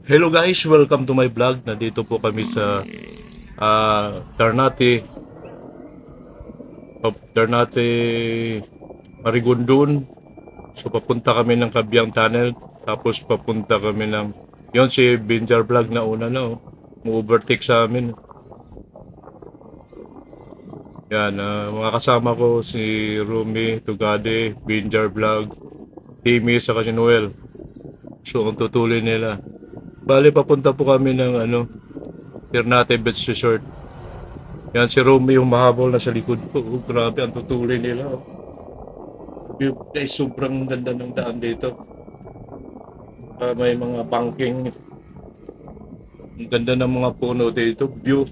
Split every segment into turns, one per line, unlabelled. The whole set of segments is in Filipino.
Hello guys, welcome to my vlog. Nandito po kami sa Ternate, Ternate, Marigondon. So papunta kami ng Kabyang Tunnel, tapos papunta kami ng yon si Binjar Vlog na una na oh. Mu-overtake sa amin. Yan, mga kasama ko si Rumi, Tugade, Binjar Vlog, Timmy, saka si Noel. So ang tutuloy nila. Bali papunta po kami ng Ternate Beach Resort. Yan si Romeo yung mahabol na sa likod ko. Oh, grabe ang tutuloy nila. Oh. Guys, sobrang ganda ng daan dito. May mga banking. Ang ganda ng mga puno dito. View.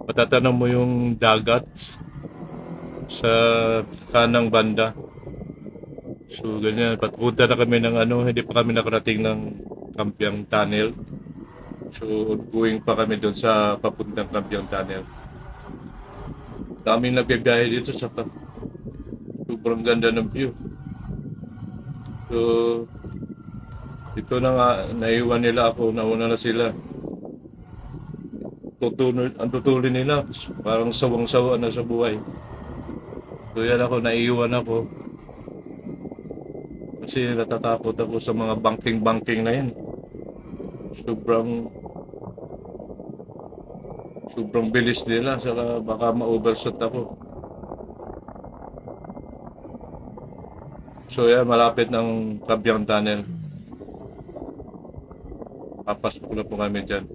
Matatanam mo yung dagat sa kanang banda. So ganyan. Papunta na kami ng hindi pa kami nakarating ng Kampiang Tunnel. So ongoing pa kami doon sa papuntang Kampiang Tunnel. Daming nagbibiyahe dito sa sobrang ganda ng view. So, ito na nga, naiwan nila ako, nauna na sila. Ang tutuloy nila, parang sawang-sawa na sa buhay. So yan ako, naiwan ako. Kasi natatakot ako sa mga banking-banking na yan. Sobrang bilis nila, saka baka ma-overshot ako. So yan, malapit ng Kabyang Tunnel. Papasok na po kami dyan.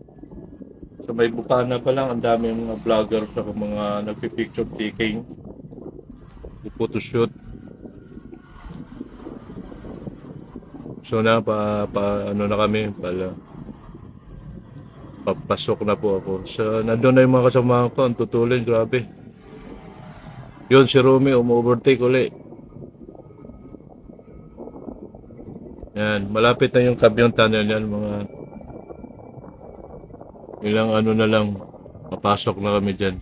Sa may bukana pa lang, ang dami mga vlogger sa mga nagpipicture taking, photoshoot. So na, ano na kami, papasok na po ako. So, nandun na yung mga kasama ko, ang tutulin, grabe. Yun, si Romy, umu-overtake ulit. Yan, malapit na yung Kabyang Tunnel yan, mga ilang na lang, papasok na kami dyan.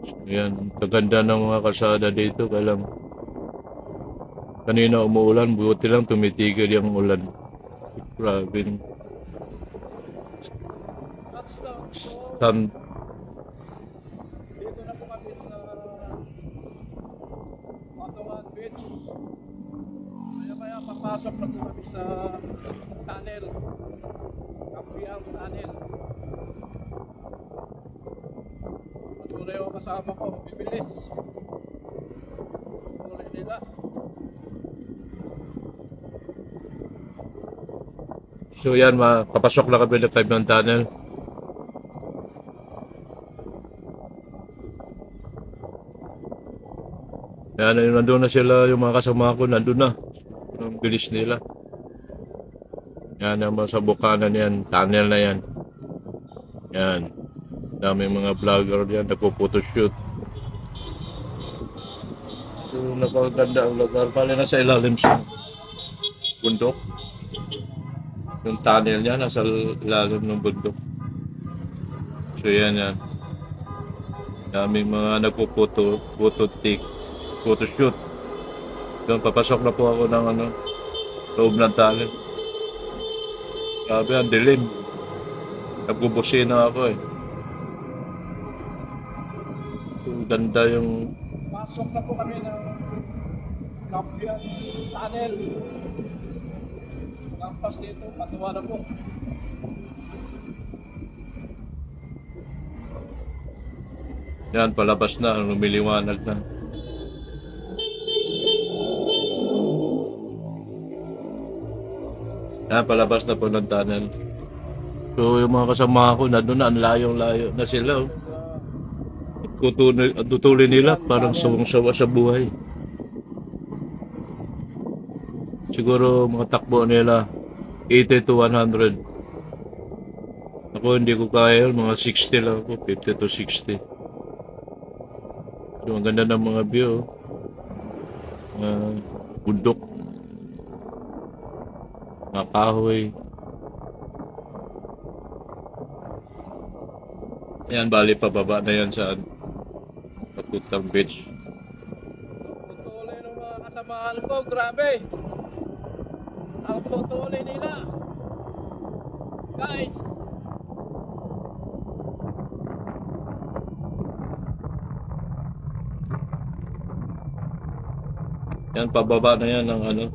So, yan, kaganda ng mga kalsada dito, kailang kanina umuulan, buti lang tumitigil yung ulan. Grabe. Sun.
Dito na po kami sa Batawan Beach. Maya-maya papasok na po kami sa tunnel. Kampiang Tunnel. Patuloy yung kasama ko. Bibilis. Patuloy nila.
So yan, papasok na kami ng Kabyang Tunnel. Yan, nandun na sila, yung mga kasama ko, nandun na. Ang bilis nila. Yan, naman sa bukanan yan, tunnel na yan. Yan. Dami mga vlogger yan, nagpo-photoshoot. So, napakaganda ang lugar. Pala nasa ilalim sa bundok. Yung tunnel niya, nasa ilalim ng bundok. So, yan yan. Daming mga photoshoot. Doon, papasok na po ako ng loob ng tunnel. Grabe, ang dilim. Nagbubusina ako eh. So, ganda yung...
Pasok na po kami ng Kampiang Tunnel. Lampas dito, patuwa na po.
Yan, palabas na, lumiliwanag na. Yan, palabas na po ng tunnel. So, yung mga kasama ko, nandun na, ang layo-layo na sila. Oh. Ang tutuloy nila, parang sawang-sawa sa buhay. Siguro, mga takbo nila, 80 to 100. Ako, hindi ko kaya yun, mga 60 lang ako, 50 to 60. So, ang ganda ng mga view. Bundok. Mga kahoy. Ayan, bali pababa na yan sa papuntang beach.
Tutuloy ng mga kasamahan ko, grabe. Ang tutuloy nila. Guys,
Yan, pababa na yan ng ano,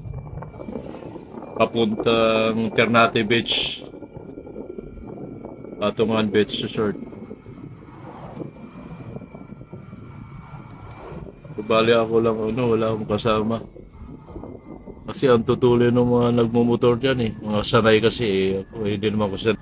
papuntang Ternate Beach. Patungan Beach Resort. Bali ako lang, ano, wala akong kasama. Kasi ang tutuloy ng mga nagmumotor dyan eh. Mga sanay kasi eh. Ako, hindi naman ako sanay.